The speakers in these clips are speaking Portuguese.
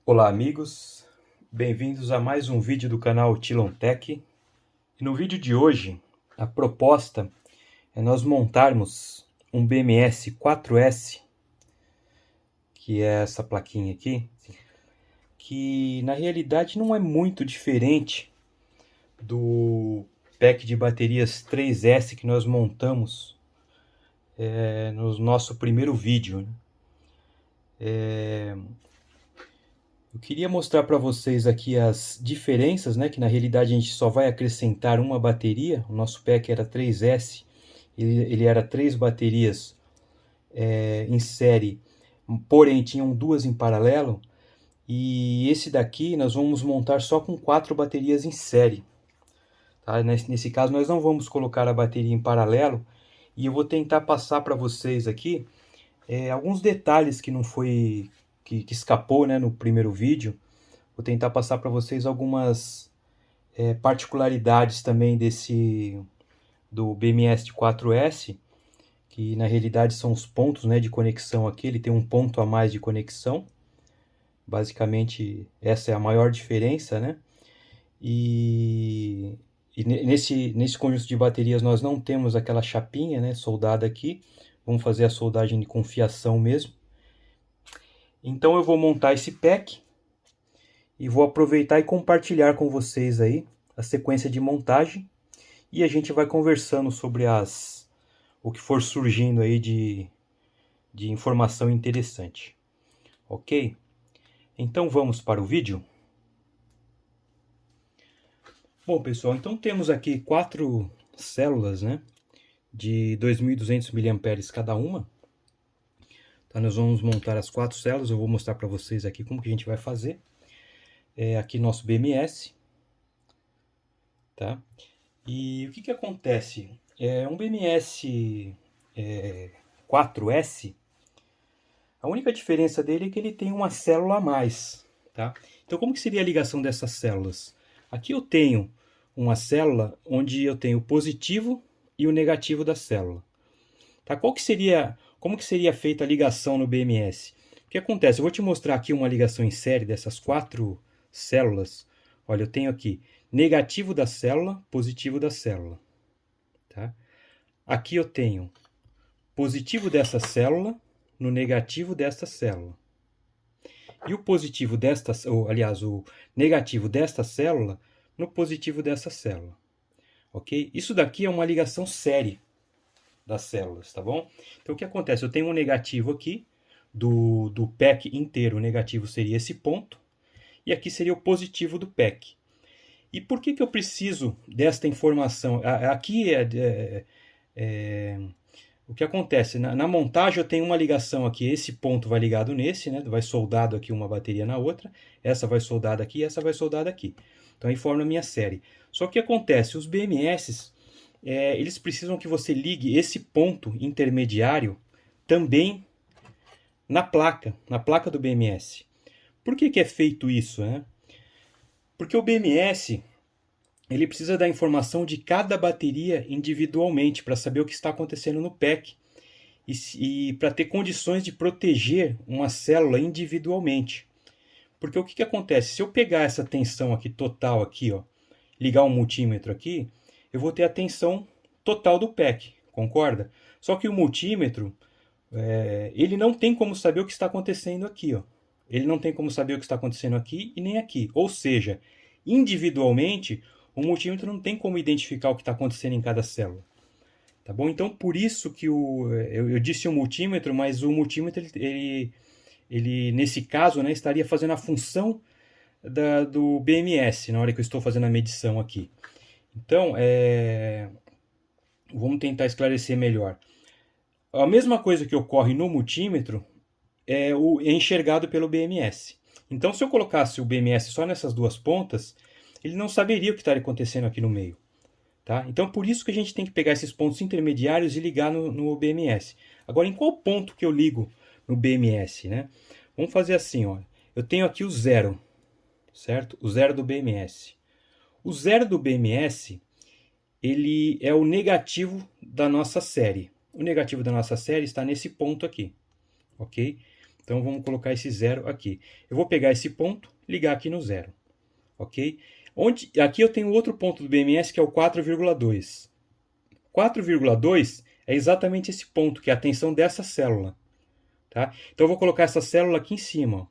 Olá amigos, bem-vindos a mais um vídeo do canal Tylon Tech. E no vídeo de hoje, a proposta é nós montarmos um BMS 4S, que é essa plaquinha aqui, que na realidade não é muito diferente do pack de baterias 3S que nós montamos no nosso primeiro vídeo, né? Eu queria mostrar para vocês aqui as diferenças, né? Que na realidade a gente só vai acrescentar uma bateria. O nosso pack era 3S, ele era 3 baterias em série, porém tinham 2 em paralelo. E esse daqui nós vamos montar só com 4 baterias em série. Tá? Nesse caso nós não vamos colocar a bateria em paralelo. E eu vou tentar passar para vocês aqui alguns detalhes que não foi... que escapou, né, no primeiro vídeo. Vou tentar passar para vocês algumas particularidades também do BMS 4S, que na realidade são os pontos, né, de conexão aqui. Ele tem um ponto a mais de conexão. Basicamente essa é a maior diferença, né? E nesse conjunto de baterias nós não temos aquela chapinha, né, soldada aqui. Vamos fazer a soldagem de confiação mesmo. Então eu vou montar esse pack e vou aproveitar e compartilhar com vocês aí a sequência de montagem, e a gente vai conversando sobre o que for surgindo aí de informação interessante. Ok? Então vamos para o vídeo? Bom pessoal, então temos aqui 4 células, né, de 2.200 mA cada uma. Então nós vamos montar as 4 células, eu vou mostrar para vocês aqui como que a gente vai fazer. Aqui nosso BMS, tá? E o que acontece? Um BMS 4S, a única diferença dele é que ele tem uma célula a mais, tá? Então como que seria a ligação dessas células? Aqui eu tenho uma célula onde eu tenho o positivo e o negativo da célula. Tá? Como que seria feita a ligação no BMS? O que acontece? Eu vou te mostrar aqui uma ligação em série dessas 4 células. Olha, eu tenho aqui negativo da célula, positivo da célula. Tá? Aqui eu tenho positivo dessa célula no negativo desta célula. E o positivo desta, aliás, o negativo desta célula no positivo dessa célula. Ok? Isso daqui é uma ligação série das células, tá bom? Então o que acontece? Eu tenho um negativo aqui, do pack inteiro, o negativo seria esse ponto, e aqui seria o positivo do pack. E por que eu preciso desta informação? Aqui o que acontece? Na montagem eu tenho uma ligação aqui, esse ponto vai ligado nesse, né? Vai soldado aqui uma bateria na outra, essa vai soldada aqui, essa vai soldada aqui. Então aí forma a minha série. Só que o que acontece? Os BMS, eles precisam que você ligue esse ponto intermediário também na placa do BMS. Por que é feito isso, né? Porque o BMS ele precisa da informação de cada bateria individualmente para saber o que está acontecendo no pack e para ter condições de proteger uma célula individualmente. Porque o que acontece? Se eu pegar essa tensão aqui total aqui, ó, ligar um multímetro aqui, eu vou ter a tensão total do pack, concorda? Só que o multímetro, ele não tem como saber o que está acontecendo aqui, ó. Ele não tem como saber o que está acontecendo aqui e nem aqui. Ou seja, individualmente, o multímetro não tem como identificar o que está acontecendo em cada célula. Tá bom? Então, por isso que eu disse o multímetro, mas o multímetro, ele nesse caso, né, estaria fazendo a função do BMS, na hora que eu estou fazendo a medição aqui. Então, vamos tentar esclarecer melhor. A mesma coisa que ocorre no multímetro é enxergado pelo BMS. Então, se eu colocasse o BMS só nessas duas pontas, ele não saberia o que estaria acontecendo aqui no meio. Tá? Então, por isso que a gente tem que pegar esses pontos intermediários e ligar no BMS. Agora, em qual ponto que eu ligo no BMS? Né? Vamos fazer assim, ó. Eu tenho aqui o zero, certo? O zero do BMS. O zero do BMS, ele é o negativo da nossa série. O negativo da nossa série está nesse ponto aqui, ok? Então vamos colocar esse 0 aqui. Eu vou pegar esse ponto, ligar aqui no 0. Ok? Aqui eu tenho outro ponto do BMS que é o 4,2. 4,2 é exatamente esse ponto, que é a tensão dessa célula. Tá? Então eu vou colocar essa célula aqui em cima. Ó.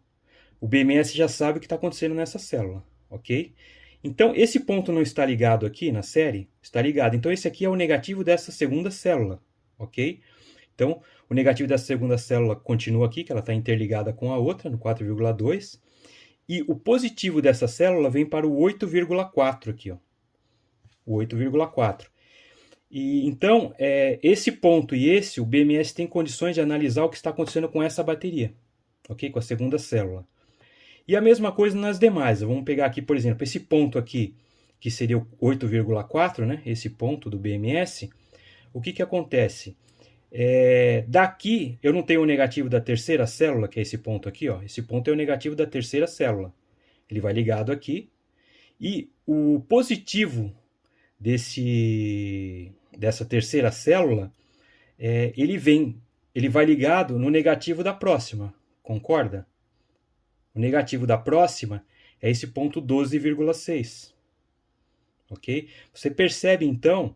O BMS já sabe o que está acontecendo nessa célula. Ok? Então esse ponto não está ligado aqui na série? Está ligado. Então esse aqui é o negativo dessa segunda célula. Ok? Então o negativo dessa segunda célula continua aqui, que ela está interligada com a outra, no 4,2. E o positivo dessa célula vem para o 8,4 aqui. Ó. O 8,4. E então, esse ponto e esse, o BMS tem condições de analisar o que está acontecendo com essa bateria, ok? Com a segunda célula. E a mesma coisa nas demais. Vamos pegar aqui, por exemplo, esse ponto aqui, que seria o 8,4, né? Esse ponto do BMS. O que acontece? Daqui, eu não tenho o negativo da terceira célula, que é esse ponto aqui. Ó. Esse ponto é o negativo da terceira célula. Ele vai ligado aqui. E o positivo dessa terceira célula, ele vai ligado no negativo da próxima, concorda? O negativo da próxima é esse ponto 12,6, ok? Você percebe então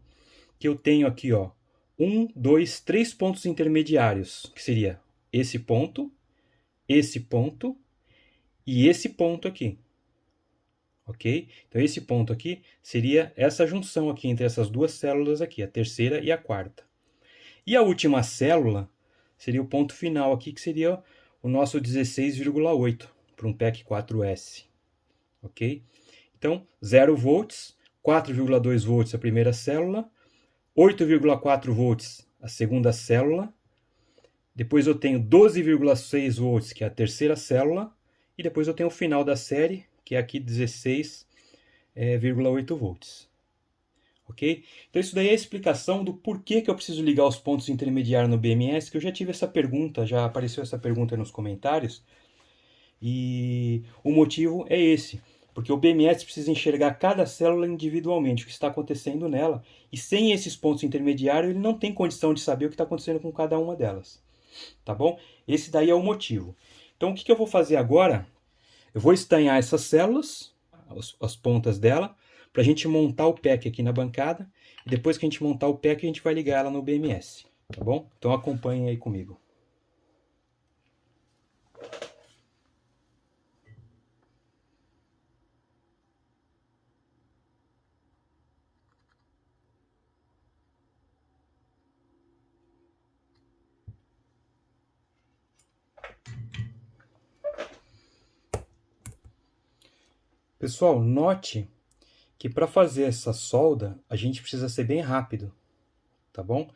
que eu tenho aqui, ó, 1, 2, 3 pontos intermediários, que seria esse ponto e esse ponto aqui. Ok? Então esse ponto aqui seria essa junção aqui entre essas duas células aqui, a terceira e a quarta. E a última célula seria o ponto final aqui, que seria o nosso 16,8 para um PEC 4S. Ok? Então 0 volts, 4,2 volts a primeira célula, 8,4 volts a segunda célula, depois eu tenho 12,6 volts, que é a terceira célula, e depois eu tenho o final da série, que é aqui 16,8 volts. Ok? Então isso daí é a explicação do porquê que eu preciso ligar os pontos intermediários no BMS, que eu já tive essa pergunta, já apareceu essa pergunta nos comentários, e o motivo é esse, porque o BMS precisa enxergar cada célula individualmente, o que está acontecendo nela, e sem esses pontos intermediários ele não tem condição de saber o que está acontecendo com cada uma delas. Tá bom? Esse daí é o motivo. Então o que eu vou fazer agora? Eu vou estanhar essas células, as pontas dela, para a gente montar o PEC aqui na bancada. E depois que a gente montar o PEC, a gente vai ligar ela no BMS. Tá bom? Então acompanhem aí comigo. Pessoal, note que para fazer essa solda, a gente precisa ser bem rápido, tá bom?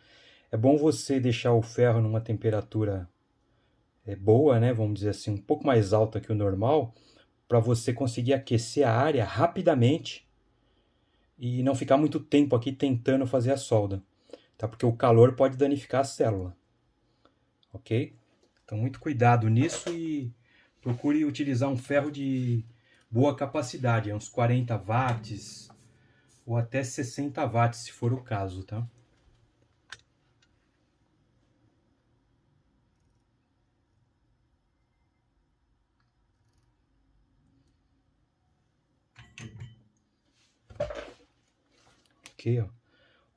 É bom você deixar o ferro numa temperatura boa, né? Vamos dizer assim, um pouco mais alta que o normal, para você conseguir aquecer a área rapidamente e não ficar muito tempo aqui tentando fazer a solda, tá? Porque o calor pode danificar a célula, ok? Então, muito cuidado nisso e procure utilizar um ferro de boa capacidade, uns 40 watts ou até 60 watts, se for o caso, tá? Ok, ó.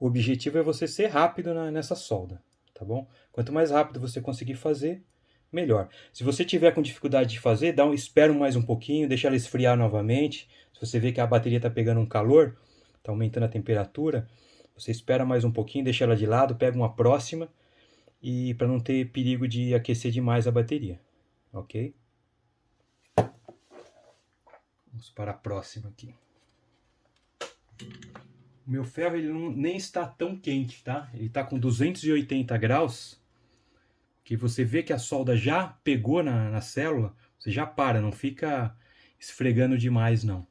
O objetivo é você ser rápido nessa solda, tá bom? Quanto mais rápido você conseguir fazer, melhor. Se você tiver com dificuldade de fazer, espera mais um pouquinho, deixa ela esfriar novamente. Se você vê que a bateria está pegando um calor, está aumentando a temperatura, você espera mais um pouquinho, deixa ela de lado, pega uma próxima, e para não ter perigo de aquecer demais a bateria, ok? Vamos para a próxima aqui. O meu ferro ele nem está tão quente, tá? Ele está com 280 graus, que você vê que a solda já pegou na célula, você já para, não fica esfregando demais, não.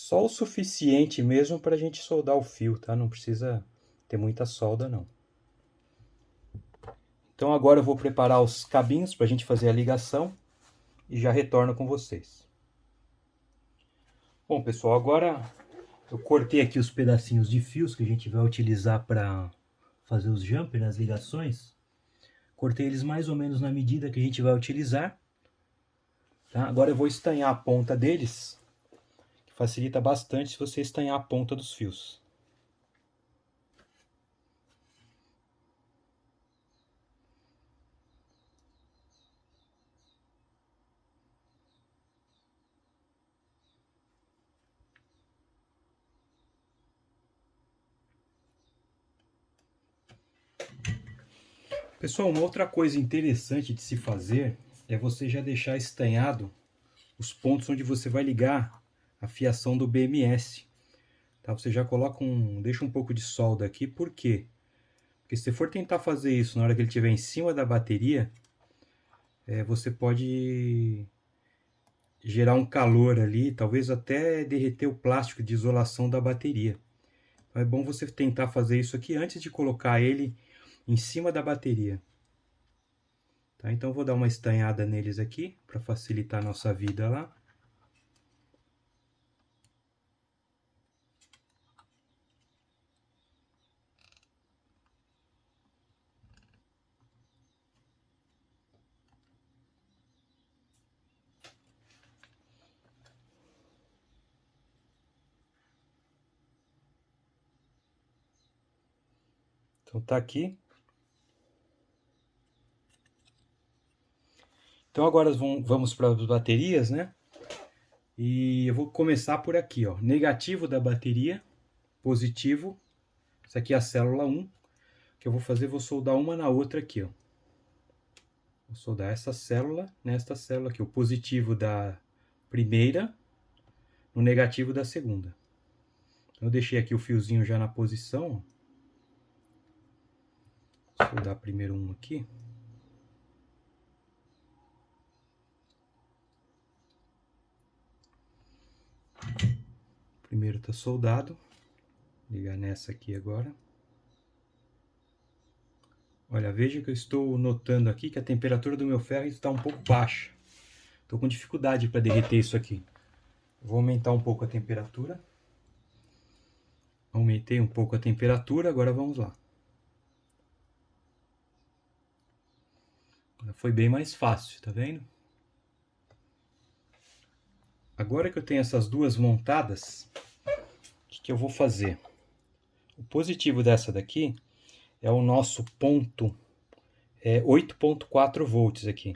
Só o suficiente mesmo para a gente soldar o fio, tá? Não precisa ter muita solda, não. Então agora eu vou preparar os cabinhos para a gente fazer a ligação e já retorno com vocês. Bom, pessoal, agora eu cortei aqui os pedacinhos de fios que a gente vai utilizar para fazer os jumpers, as ligações. Cortei eles mais ou menos na medida que a gente vai utilizar. Tá? Agora eu vou estanhar a ponta deles, que facilita bastante se você estanhar a ponta dos fios. Pessoal, uma outra coisa interessante de se fazer é você já deixar estanhado os pontos onde você vai ligar a fiação do BMS. Tá? Você já coloca deixa um pouco de solda aqui, por quê? Porque se você for tentar fazer isso na hora que ele estiver em cima da bateria, você pode gerar um calor ali, talvez até derreter o plástico de isolação da bateria. Então é bom você tentar fazer isso aqui antes de colocar ele em cima da bateria. Tá? Então vou dar uma estanhada neles aqui para facilitar a nossa vida lá. Então tá aqui. Então agora vamos para as baterias, né? E eu vou começar por aqui, ó. Negativo da bateria, positivo. Essa aqui é a célula 1. O que eu vou fazer, vou soldar uma na outra aqui, ó. Vou soldar essa célula nesta célula aqui, o positivo da primeira no negativo da segunda. Então eu deixei aqui o fiozinho já na posição, ó. Vou soldar primeiro um aqui. Primeiro está soldado. Vou ligar nessa aqui agora. Olha, veja que eu estou notando aqui que a temperatura do meu ferro está um pouco baixa. Estou com dificuldade para derreter isso aqui. Vou aumentar um pouco a temperatura. Aumentei um pouco a temperatura, agora vamos lá. Foi bem mais fácil, tá vendo? Agora que eu tenho essas duas montadas, o que eu vou fazer? O positivo dessa daqui é o nosso ponto 8.4 volts aqui,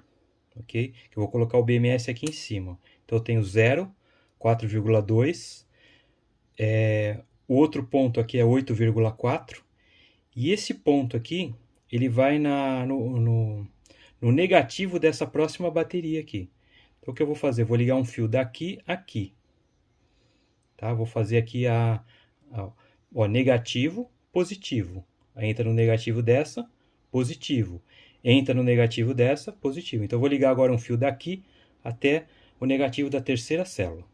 ok? Que eu vou colocar o BMS aqui em cima. Então eu tenho 0, 4,2, o outro ponto aqui é 8,4, e esse ponto aqui, ele vai no negativo dessa próxima bateria aqui. Então o que eu vou fazer? Vou ligar um fio daqui a aqui. Tá? Vou fazer aqui negativo, positivo. Aí entra no negativo dessa, positivo. Entra no negativo dessa, positivo. Então eu vou ligar agora um fio daqui até o negativo da terceira célula.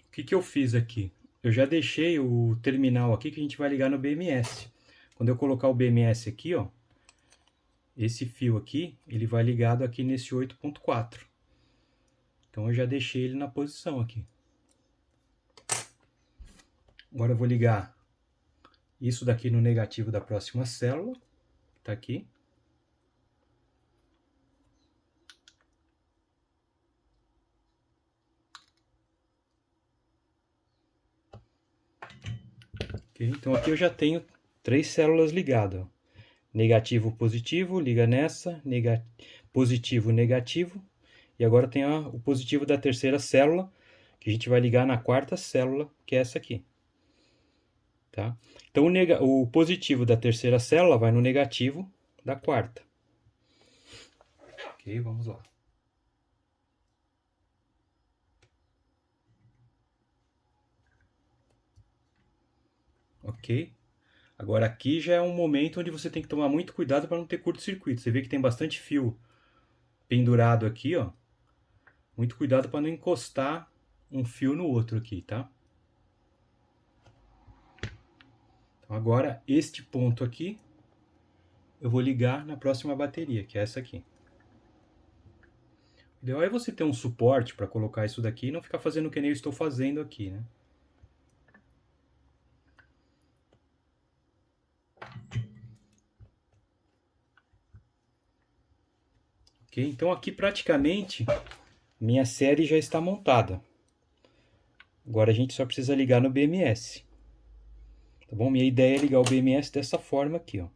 O que eu fiz aqui? Eu já deixei o terminal aqui que a gente vai ligar no BMS. Quando eu colocar o BMS aqui, ó, esse fio aqui, ele vai ligado aqui nesse 8.4. Então eu já deixei ele na posição aqui. Agora eu vou ligar isso daqui no negativo da próxima célula, que tá aqui. Okay? Então aqui eu já tenho 3 células ligadas. Ó. Negativo, positivo, liga nessa, positivo, negativo. E agora tem o positivo da terceira célula, que a gente vai ligar na quarta célula, que é essa aqui. Tá? Então o positivo da terceira célula vai no negativo da quarta. Ok, vamos lá. ok? Agora aqui já é um momento onde você tem que tomar muito cuidado para não ter curto-circuito. Você vê que tem bastante fio pendurado aqui, ó. Muito cuidado para não encostar um fio no outro aqui, tá? Então agora este ponto aqui eu vou ligar na próxima bateria, que é essa aqui. O ideal é você ter um suporte para colocar isso daqui e não ficar fazendo o que nem eu estou fazendo aqui, né? Ok, então aqui praticamente minha série já está montada. Agora a gente só precisa ligar no BMS. Tá bom? Minha ideia é ligar o BMS dessa forma aqui, ó.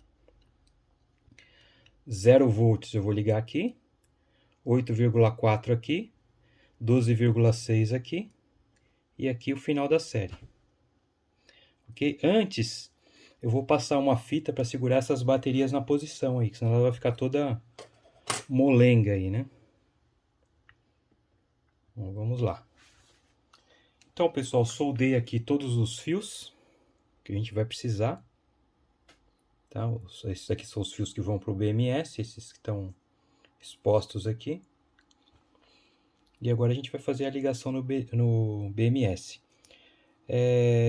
0 volts eu vou ligar aqui, 8,4 aqui, 12,6 aqui e aqui o final da série. Ok? Antes eu vou passar uma fita para segurar essas baterias na posição aí, senão ela vai ficar toda molenga aí, né? Então, vamos lá. Então, pessoal, soldei aqui todos os fios que a gente vai precisar. Tá? Esses aqui são os fios que vão para o BMS, esses que estão expostos aqui. E agora a gente vai fazer a ligação no BMS.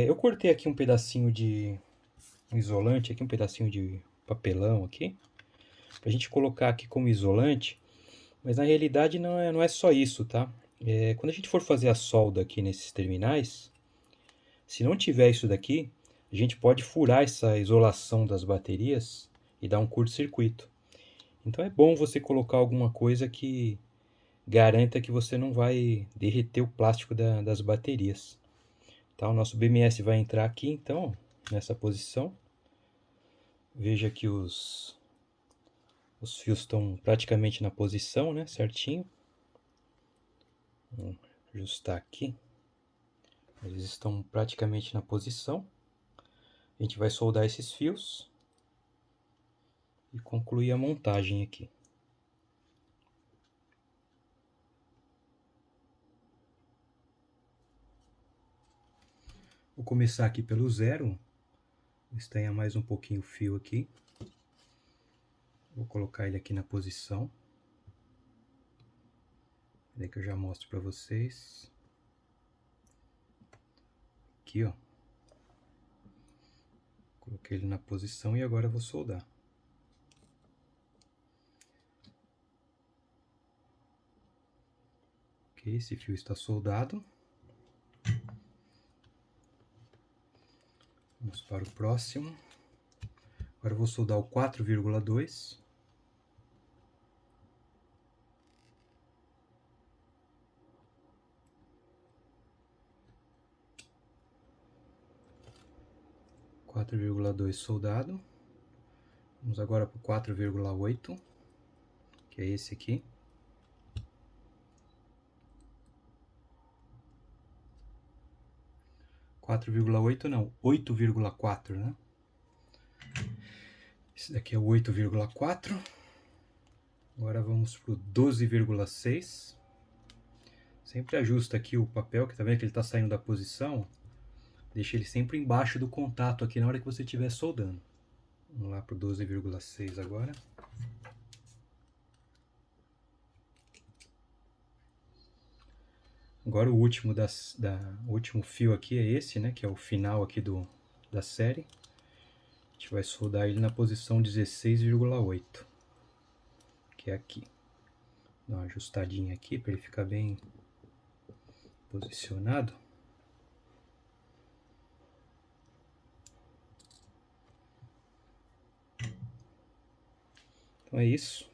Eu cortei aqui um pedacinho de isolante, aqui um pedacinho de papelão aqui, para a gente colocar aqui como isolante, mas na realidade não é só isso, tá? Quando a gente for fazer a solda aqui nesses terminais, se não tiver isso daqui, a gente pode furar essa isolação das baterias e dar um curto-circuito. Então é bom você colocar alguma coisa que garanta que você não vai derreter o plástico das baterias. Tá? O nosso BMS vai entrar aqui, então, nessa posição. Veja que os fios estão praticamente na posição, né? Certinho. Vamos ajustar aqui. Eles estão praticamente na posição. A gente vai soldar esses fios e concluir a montagem aqui. Vou começar aqui pelo 0. Estenha mais um pouquinho o fio aqui. Vou colocar ele aqui na posição. Daí que eu já mostro para vocês. Aqui, ó. Coloquei ele na posição e agora eu vou soldar. Ok, esse fio está soldado. Vamos para o próximo. Agora eu vou soldar o 4,2. Soldado. Vamos agora para o 4,8, que é esse aqui. Não, 8,4, né? Esse daqui é o 8,4. Agora vamos para o 12,6. Sempre ajusta aqui o papel, que tá vendo que ele está saindo da posição. Deixa ele sempre embaixo do contato aqui na hora que você estiver soldando. Vamos lá para o 12,6 agora. Agora o último, o último fio aqui é esse, né? Que é o final aqui da série. A gente vai soldar ele na posição 16,8. Que é aqui. Dá uma ajustadinha aqui para ele ficar bem posicionado. Então é isso.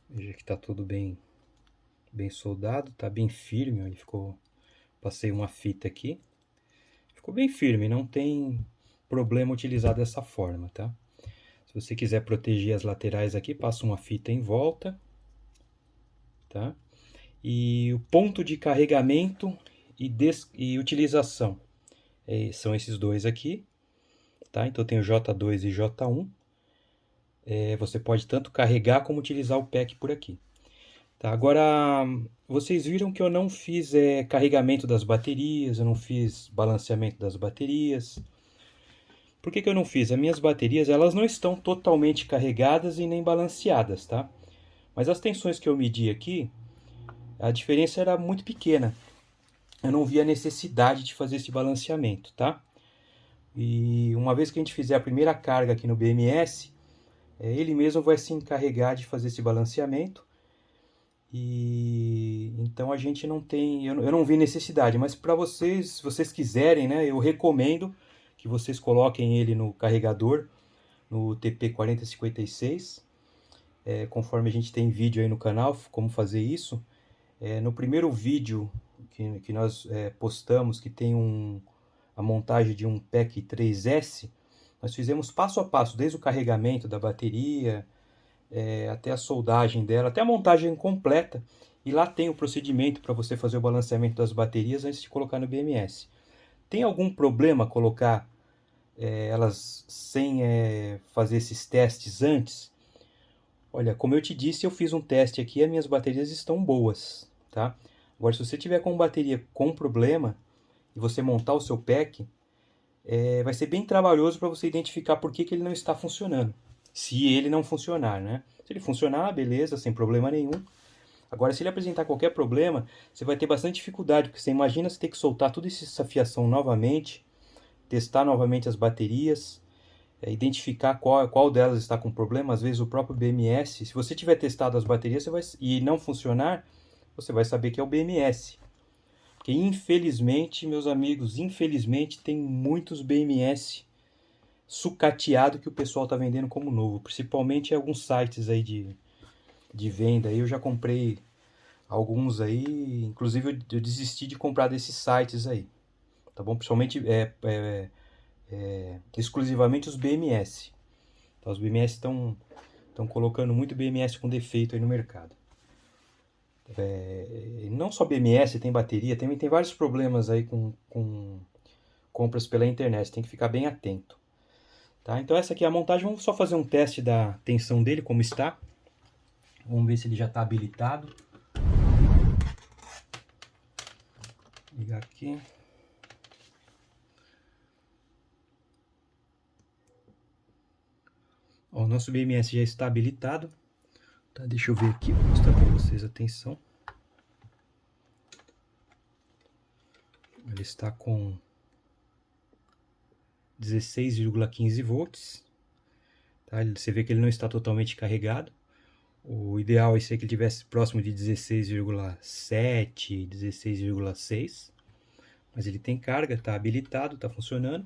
Veja que está tudo bem soldado, tá bem firme, ó, ele ficou, passei uma fita aqui, ficou bem firme, não tem problema utilizar dessa forma, tá? Se você quiser proteger as laterais aqui, passa uma fita em volta, tá? E o ponto de carregamento e utilização são esses dois aqui, tá? Então tem o J2 e J1. Você pode tanto carregar como utilizar o pack por aqui. Tá, agora, vocês viram que eu não fiz carregamento das baterias, eu não fiz balanceamento das baterias. Por que que eu não fiz? As minhas baterias, elas não estão totalmente carregadas e nem balanceadas, tá? Mas as tensões que eu medi aqui, a diferença era muito pequena. Eu não vi a necessidade de fazer esse balanceamento, tá? E uma vez que a gente fizer a primeira carga aqui no BMS, ele mesmo vai se encarregar de fazer esse balanceamento. E então a gente não tem, eu não vi necessidade, mas para vocês, se vocês quiserem, né, eu recomendo que vocês coloquem ele no carregador, no TP4056, conforme a gente tem vídeo aí no canal, como fazer isso. No primeiro vídeo que nós postamos, que tem a montagem de um PEC 3S, nós fizemos passo a passo, desde o carregamento da bateria, até a soldagem dela, até a montagem completa. E lá tem o procedimento para você fazer o balanceamento das baterias antes de colocar no BMS. Tem algum problema colocar elas sem fazer esses testes antes? Olha, como eu te disse, eu fiz um teste aqui e as minhas baterias estão boas, tá? Agora, se você tiver com bateria com problema e você montar o seu pack, vai ser bem trabalhoso para você identificar por que ele não está funcionando. Se ele não funcionar, né? Se ele funcionar, beleza, sem problema nenhum. Agora, se ele apresentar qualquer problema, você vai ter bastante dificuldade, porque você imagina você ter que soltar toda essa fiação novamente, testar novamente as baterias, identificar qual delas está com problema. Às vezes o próprio BMS, se você tiver testado as baterias e não funcionar, você vai saber que é o BMS. Porque infelizmente, meus amigos, infelizmente tem muitos BMS sucateado que o pessoal está vendendo como novo, principalmente em alguns sites aí de venda. Eu já comprei alguns aí, inclusive eu desisti de comprar desses sites aí, tá bom? Principalmente exclusivamente os BMS. Então, os BMS estão colocando muito BMS com defeito aí no mercado. Não só BMS, tem bateria, tem vários problemas aí com compras pela internet, tem que ficar bem atento. Tá? Então essa aqui é a montagem, vamos só fazer um teste da tensão dele, como está. Vamos ver se ele já está habilitado. Vou ligar aqui. Ó, o nosso BMS já está habilitado. Tá, deixa eu ver aqui, vou mostrar para vocês a tensão. Ele está com 16,15 volts. Tá? Você vê que ele não está totalmente carregado. O ideal é que ele tivesse próximo de 16,7, 16,6. Mas ele tem carga, está habilitado, está funcionando.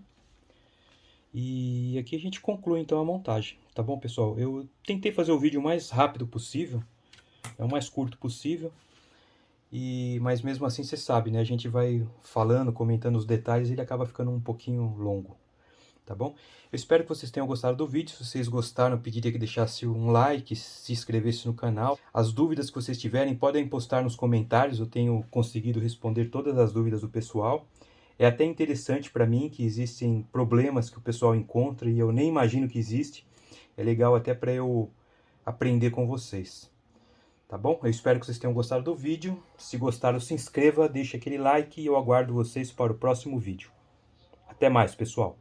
E aqui a gente conclui então a montagem, tá bom, pessoal? Eu tentei fazer o vídeo o mais rápido possível, o mais curto possível. Mas mesmo assim você sabe, né? A gente vai falando, comentando os detalhes e ele acaba ficando um pouquinho longo, tá bom? Eu espero que vocês tenham gostado do vídeo. Se vocês gostaram, eu pediria que deixasse um like, se inscrevesse no canal. As dúvidas que vocês tiverem podem postar nos comentários, eu tenho conseguido responder todas as dúvidas do pessoal. É até interessante para mim que existem problemas que o pessoal encontra e eu nem imagino que existe. É legal até para eu aprender com vocês. Tá bom? Eu espero que vocês tenham gostado do vídeo. Se gostaram, se inscreva, deixe aquele like e eu aguardo vocês para o próximo vídeo. Até mais, pessoal!